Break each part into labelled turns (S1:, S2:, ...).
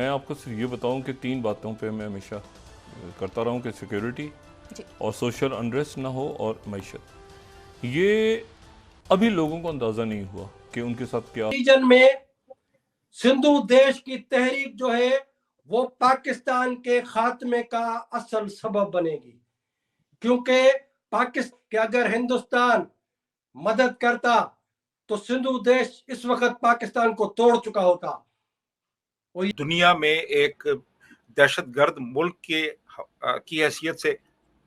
S1: मैं आपको सिर्फ ये बताऊं कि 3 बातों पे मैं हमेशा करता रहा हूं कि सिक्योरिटी और सोशल अनरेस्ट ना हो और मईशत। ये अभी लोगों को अंदाज़ा नहीं हुआ कि उनके साथ क्या।
S2: रीजन में सिंधु देश की तहरीक जो है वो पाकिस्तान के खात्मे का असल सबब बनेगी, क्योंकि पाकिस्तान अगर हिंदुस्तान मदद करता तो सिंधु देश इस वक्त पाकिस्तान को तोड़ चुका होता।
S3: दुनिया में एक दहशतगर्द मुल्क के की हैसियत से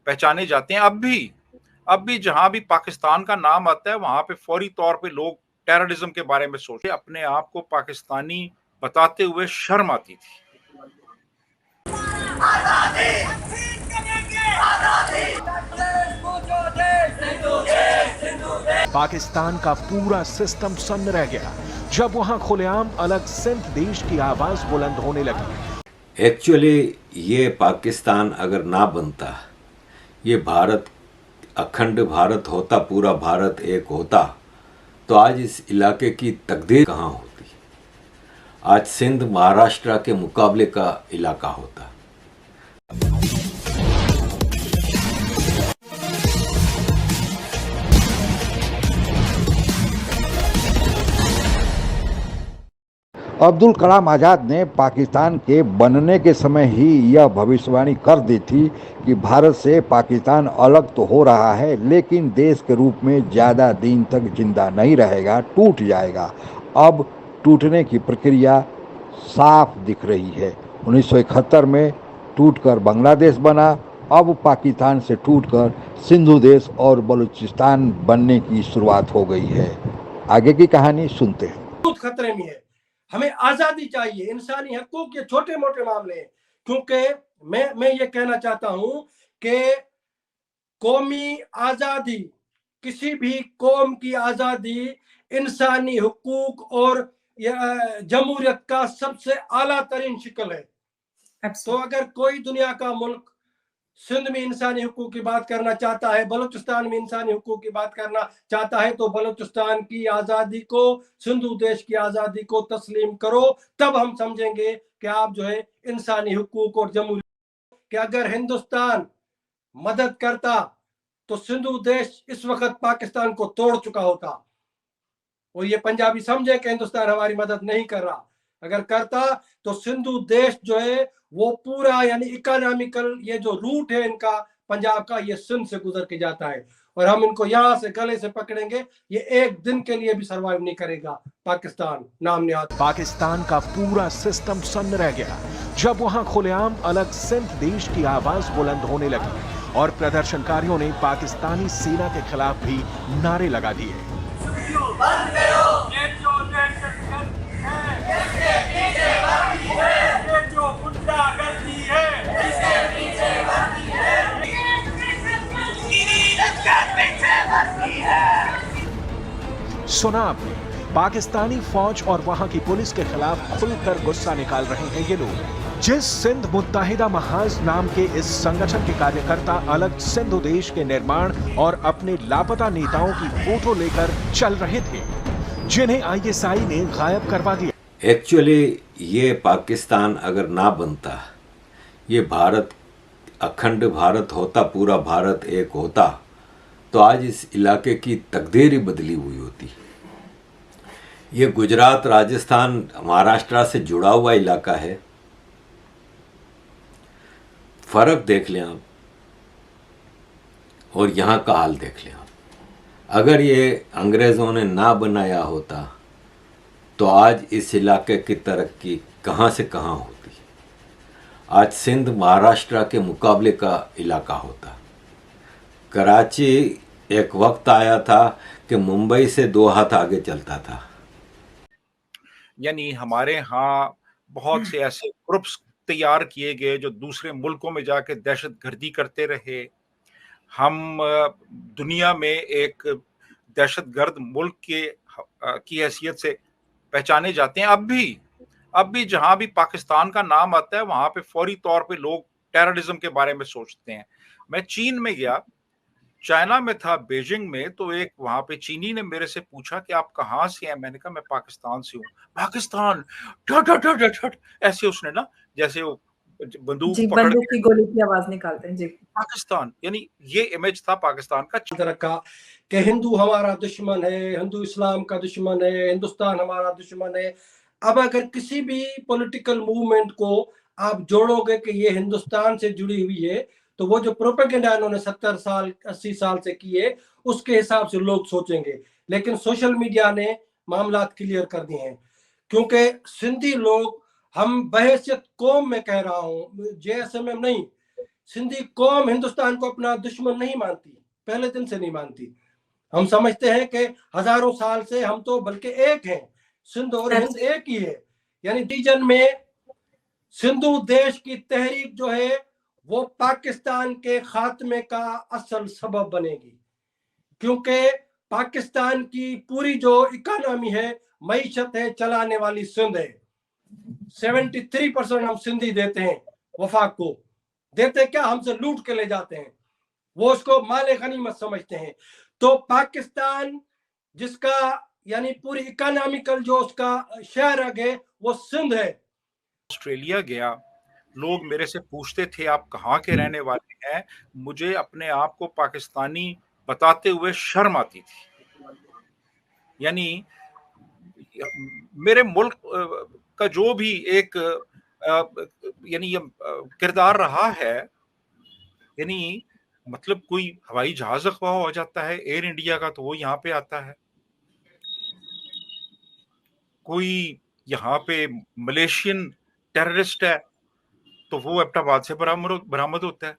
S3: पहचाने जाते हैं। अब भी जहां भी पाकिस्तान का नाम आता है वहां पे फौरी तौर पे लोग टेररिज्म के बारे में सोचते, अपने आप को पाकिस्तानी बताते हुए शर्म आती थी।
S4: पाकिस्तान का पूरा सिस्टम सन्न रह गया जब वहां खुलेआम अलग सिंध देश की आवाज बुलंद होने लगी।
S5: एक्चुअली ये पाकिस्तान अगर ना बनता, ये भारत अखंड भारत होता, पूरा भारत एक होता, तो आज इस इलाके की तकदीर कहाँ होती? आज सिंध महाराष्ट्र के मुकाबले का इलाका होता।
S6: अब्दुल कलाम आज़ाद ने पाकिस्तान के बनने के समय ही यह भविष्यवाणी कर दी थी कि भारत से पाकिस्तान अलग तो हो रहा है, लेकिन देश के रूप में ज़्यादा दिन तक जिंदा नहीं रहेगा, टूट जाएगा। अब टूटने की प्रक्रिया साफ दिख रही है। 1971 में टूटकर बांग्लादेश बना, अब पाकिस्तान से टूटकर सिंधु देश और बलूचिस्तान बनने की शुरुआत हो गई है। आगे की कहानी सुनते हैं।
S2: खतरे में है, हमें आजादी चाहिए, इंसानी हकूक के छोटे मोटे मामले हैं। क्योंकि मैं ये कहना चाहता हूं कि कौमी आजादी, किसी भी कौम की आजादी इंसानी हकूक और जमहूरियत का सबसे आला तरीन शिकल है। तो अगर कोई दुनिया का मुल्क सिंध में इंसानी हुकूक की बात करना चाहता है, बलूचिस्तान में इंसानी हुकूक की बात करना चाहता है, तो बलूचिस्तान की आज़ादी को, सिंधु देश की आज़ादी को तस्लीम करो, तब हम समझेंगे कि आप जो है इंसानी हुकूक और जमहूरियत। कि अगर हिंदुस्तान मदद करता तो सिंधु देश इस वक्त पाकिस्तान को तोड़ चुका होता। और ये पंजाबी समझे कि हिंदुस्तान हमारी मदद नहीं कर रहा। अगर करता तो सिंधु देश जो है वो पूरा, यानी इकोनॉमिकल ये जो रूट है इनका पंजाब का, ये सिंध से गुजर के जाता है, और हम इनको यहां से गले से पकड़ेंगे, ये एक दिन के लिए भी सर्वाइव नहीं करेगा। पाकिस्तान नाम निहाद
S4: पाकिस्तान का पूरा सिस्टम सन्न रह गया जब वहां खुलेआम अलग सिंध देश की आवाज बुलंद होने लगी और प्रदर्शनकारियों ने पाकिस्तानी सेना के खिलाफ भी नारे लगा दिए। सुना आपने, पाकिस्तानी फौज और वहां की पुलिस के खिलाफ खुलकर गुस्सा निकाल रहे हैं ये लोग। जिस सिंध मुत्तहिदा महाज नाम के इस संगठन के कार्यकर्ता अलग सिंधु देश के निर्माण और अपने लापता नेताओं की फोटो लेकर चल रहे थे, जिन्हें आईएसआई ने गायब करवा दिया।
S5: एक्चुअली ये पाकिस्तान अगर ना बनता, ये भारत अखंड भारत होता, पूरा भारत एक होता, तो आज इस इलाके की तकदीर ही बदली हुई होती। ये गुजरात, राजस्थान, महाराष्ट्र से जुड़ा हुआ इलाका है। फर्क देख लें आप, और यहाँ का हाल देख लें आप। अगर ये अंग्रेज़ों ने ना बनाया होता तो आज इस इलाके की तरक्की कहाँ से कहाँ होती। आज सिंध महाराष्ट्र के मुकाबले का इलाका होता। कराची एक वक्त आया था कि मुंबई से 2 हाथ आगे चलता था।
S3: यानी हमारे यहाँ बहुत से ऐसे ग्रुप्स तैयार किए गए जो दूसरे मुल्कों में जाके दहशतगर्दी करते रहे। हम दुनिया में एक दहशतगर्द मुल्क की हैसियत से पहचाने जाते हैं। अब भी जहां भी पाकिस्तान का नाम आता है वहां पे फौरी तौर पे लोग टेररिज्म के बारे में सोचते हैं। मैं चीन में गया। चाइना में था, बीजिंग में, तो एक वहां पे चीनी ने मेरे से पूछा कि आप कहाँ से हैं। मैंने कहा मैं पाकिस्तान से हूँ। पाकिस्तान, ठट ठट ठट ठट, ऐसे उसने ना, जैसे वो बंदूक
S7: जी,
S3: पकड़
S7: बंदूक
S3: के,
S7: की गोली की आवाज निकालते हैं जी।
S3: पाकिस्तान, यानी ये इमेज था पाकिस्तान का।
S2: रखा कि हिंदू हमारा दुश्मन है, हिंदू इस्लाम का दुश्मन है, हिंदुस्तान हमारा दुश्मन है। अब अगर किसी भी पॉलिटिकल मूवमेंट को आप जोड़ोगे कि ये हिंदुस्तान से जुड़ी हुई है, तो वो जो प्रोपेगेंडा इन्होंने 70 साल 80 साल से किए, उसके हिसाब से लोग सोचेंगे। लेकिन सोशल मीडिया ने मामला क्लियर कर दिए हैं, क्योंकि सिंधी लोग, हम बहैसियत कौम में कह रहा हूं, JSMM नहीं, सिंधी कौम हिंदुस्तान को अपना दुश्मन नहीं मानती, पहले दिन से नहीं मानती। हम समझते हैं कि हजारों साल से हम तो बल्कि एक हैं, सिंध और हिंद एक ही है। यानी रीजन में सिंधु देश की तहरीक जो है वो पाकिस्तान के खात्मे का असल सबब बनेगी, क्योंकि पाकिस्तान की पूरी जो इकोनॉमी है, मईशत है, चलाने वाली सिंध है। 73% हम सिंधी देते हैं वफाक को, देते क्या, हमसे लूट के ले जाते हैं, वो उसको माले गनीमत समझते हैं। तो पाकिस्तान जिसका यानी पूरी इकोनॉमिकल जो उसका शेयर है वो सिंध है।
S3: ऑस्ट्रेलिया गया, लोग मेरे से पूछते थे आप कहाँ के रहने वाले हैं। मुझे अपने आप को पाकिस्तानी बताते हुए शर्म आती थी। यानी मेरे मुल्क का जो भी एक यानी ये किरदार रहा है, यानी मतलब कोई हवाई जहाज अगवा हो जाता है एयर इंडिया का, तो वो यहाँ पे आता है। कोई यहाँ पे मलेशियन टेररिस्ट है तो वो एबटाबाद से बरामद होता है।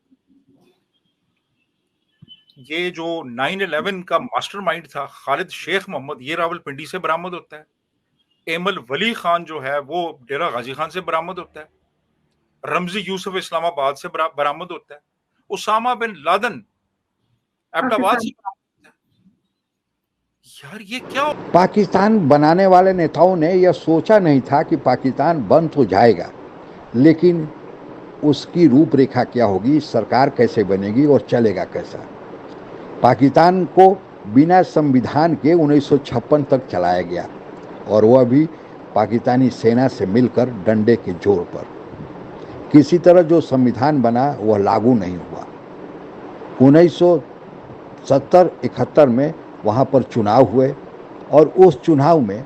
S3: ये जो 9/11 का मास्टरमाइंड था खालिद शेख मोहम्मद, ये रावलपिंडी से बरामद होता है। एमल वली खान जो है वो डेरा गाजी खान से बरामद होता है। रमजी यूसुफ इस्लामाबाद से बरामद होता है। उसामा बिन लादेन एबटाबाद से बरामद होता है। यार ये क्या?
S6: पाकिस्तान बनाने वाले नेताओं ने यह सोचा नहीं था कि पाकिस्तान बन तो जाएगा, लेकिन उसकी रूपरेखा क्या होगी, सरकार कैसे बनेगी और चलेगा कैसा। पाकिस्तान को बिना संविधान के 1956 तक चलाया गया, और वह भी पाकिस्तानी सेना से मिलकर डंडे के जोर पर। किसी तरह जो संविधान बना वह लागू नहीं हुआ। 1970-71 में वहाँ पर चुनाव हुए, और उस चुनाव में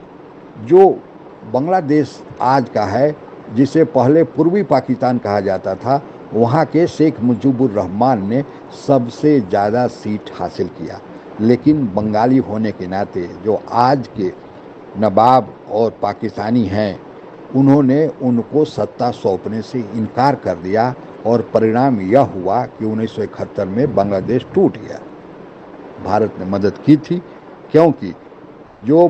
S6: जो बांग्लादेश आज का है, जिसे पहले पूर्वी पाकिस्तान कहा जाता था, वहाँ के शेख मुजीबुर रहमान ने सबसे ज़्यादा सीट हासिल किया। लेकिन बंगाली होने के नाते जो आज के नवाब और पाकिस्तानी हैं, उन्होंने उनको सत्ता सौंपने से इनकार कर दिया, और परिणाम यह हुआ कि 1971 में बांग्लादेश टूट गया। भारत ने मदद की थी, क्योंकि जो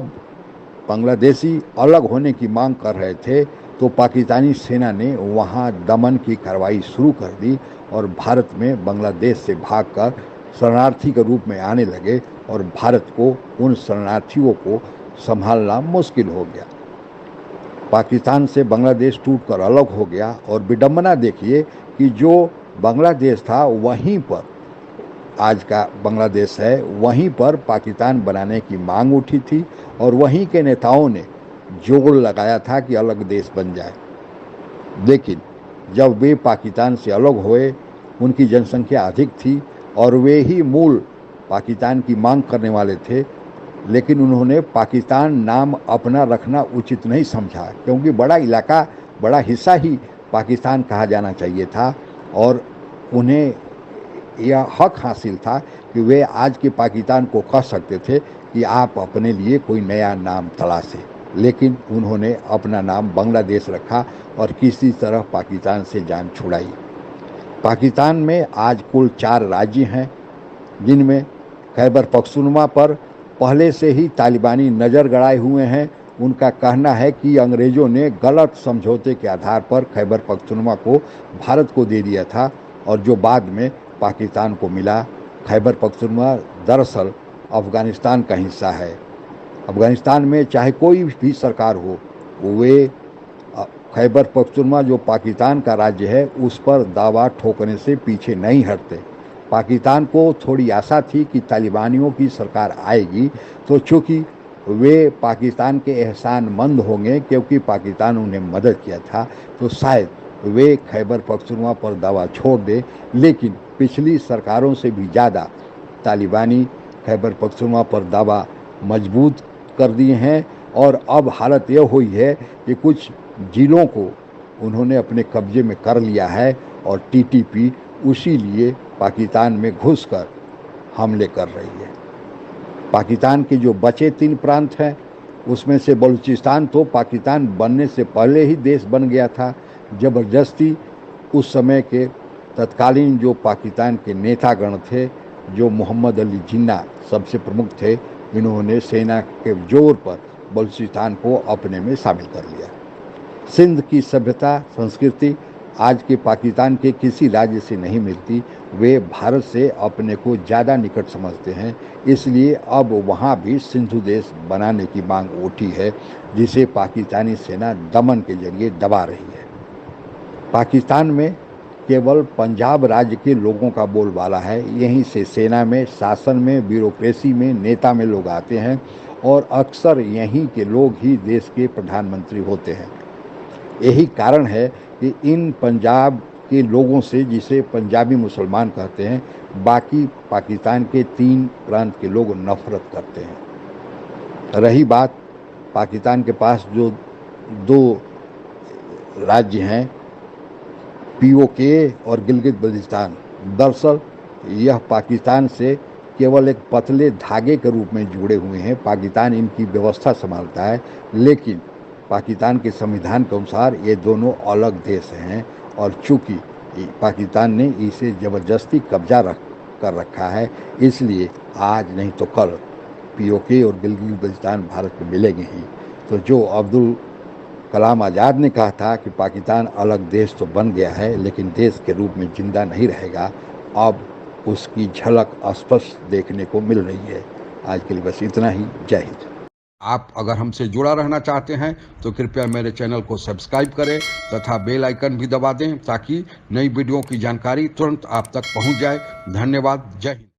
S6: बांग्लादेशी अलग होने की मांग कर रहे थे, तो पाकिस्तानी सेना ने वहाँ दमन की कार्रवाई शुरू कर दी, और भारत में बांग्लादेश से भागकर शरणार्थी के रूप में आने लगे, और भारत को उन शरणार्थियों को संभालना मुश्किल हो गया। पाकिस्तान से बांग्लादेश टूटकर अलग हो गया, और विडंबना देखिए कि जो बांग्लादेश था वहीं पर आज का बांग्लादेश है, वहीं पर पाकिस्तान बनाने की मांग उठी थी, और वहीं के नेताओं ने जोर लगाया था कि अलग देश बन जाए। लेकिन जब वे पाकिस्तान से अलग हुए, उनकी जनसंख्या अधिक थी, और वे ही मूल पाकिस्तान की मांग करने वाले थे, लेकिन उन्होंने पाकिस्तान नाम अपना रखना उचित नहीं समझा, क्योंकि बड़ा इलाका, बड़ा हिस्सा ही पाकिस्तान कहा जाना चाहिए था, और उन्हें यह हक हासिल था कि वे आज के पाकिस्तान को कह सकते थे कि आप अपने लिए कोई नया नाम तलाशें। लेकिन उन्होंने अपना नाम बांग्लादेश रखा, और किसी तरह पाकिस्तान से जान छुड़ाई। पाकिस्तान में आज कुल 4 राज्य हैं, जिनमें खैबर पख्तूनख्वा पर पहले से ही तालिबानी नज़र गड़ाए हुए हैं। उनका कहना है कि अंग्रेज़ों ने गलत समझौते के आधार पर खैबर पख्तूनख्वा को भारत को दे दिया था, और जो बाद में पाकिस्तान को मिला। खैबर पख्तूनख्वा दरअसल अफ़गानिस्तान का हिस्सा है। अफ़गानिस्तान में चाहे कोई भी सरकार हो, वे खैबर पख्तूनख्वा जो पाकिस्तान का राज्य है, उस पर दावा ठोकने से पीछे नहीं हटते। पाकिस्तान को थोड़ी आशा थी कि तालिबानियों की सरकार आएगी, तो चूँकि वे पाकिस्तान के एहसानमंद होंगे क्योंकि पाकिस्तान उन्हें मदद किया था, तो शायद वे खैबर पख्तूनख्वा पर दावा छोड़ दे। लेकिन पिछली सरकारों से भी ज़्यादा तालिबानी खैबर पख्तूनख्वा पर दावा मजबूत कर दिए हैं और अब हालत यह हुई है कि कुछ जिलों को उन्होंने अपने कब्जे में कर लिया है और टीटीपी उसी लिए पाकिस्तान में घुसकर हमले कर रही है। पाकिस्तान के जो बचे 3 प्रांत हैं उसमें से बलूचिस्तान तो पाकिस्तान बनने से पहले ही देश बन गया था। ज़बरदस्ती उस समय के तत्कालीन जो पाकिस्तान के नेतागण थे, जो मोहम्मद अली जिन्ना सबसे प्रमुख थे, इन्होंने सेना के जोर पर बलूचिस्तान को अपने में शामिल कर लिया। सिंध की सभ्यता संस्कृति आज के पाकिस्तान के किसी राज्य से नहीं मिलती। वे भारत से अपने को ज़्यादा निकट समझते हैं, इसलिए अब वहाँ भी सिंधु देश बनाने की मांग उठी है, जिसे पाकिस्तानी सेना दमन के जरिए दबा रही है। पाकिस्तान में केवल पंजाब राज्य के लोगों का बोलबाला है। यहीं से सेना में, शासन में, ब्यूरोक्रेसी में, नेता में लोग आते हैं और अक्सर यहीं के लोग ही देश के प्रधानमंत्री होते हैं। यही कारण है कि इन पंजाब के लोगों से, जिसे पंजाबी मुसलमान कहते हैं, बाकी पाकिस्तान के 3 प्रांत के लोग नफरत करते हैं। रही बात पाकिस्तान के पास जो 2 राज्य हैं, पीओके और गिलगित बल्तिस्तान, दरअसल यह पाकिस्तान से केवल एक पतले धागे के रूप में जुड़े हुए हैं। पाकिस्तान इनकी व्यवस्था संभालता है, लेकिन पाकिस्तान के संविधान के अनुसार ये दोनों अलग देश हैं और चूंकि पाकिस्तान ने इसे ज़बरदस्ती कब्जा कर रखा है, इसलिए आज नहीं तो कल पीओके और गिलगित बल्तिस्तान भारत में मिलेंगे ही। तो जो अब्दुल कलाम आज़ाद ने कहा था कि पाकिस्तान अलग देश तो बन गया है लेकिन देश के रूप में जिंदा नहीं रहेगा, अब उसकी झलक स्पष्ट देखने को मिल रही है। आज के लिए बस इतना ही। जय हिंद।
S7: आप अगर हमसे जुड़ा रहना चाहते हैं तो कृपया मेरे चैनल को सब्सक्राइब करें तथा बेल आइकन भी दबा दें ताकि नई वीडियो की जानकारी तुरंत आप तक पहुंच जाए। धन्यवाद। जय हिंद।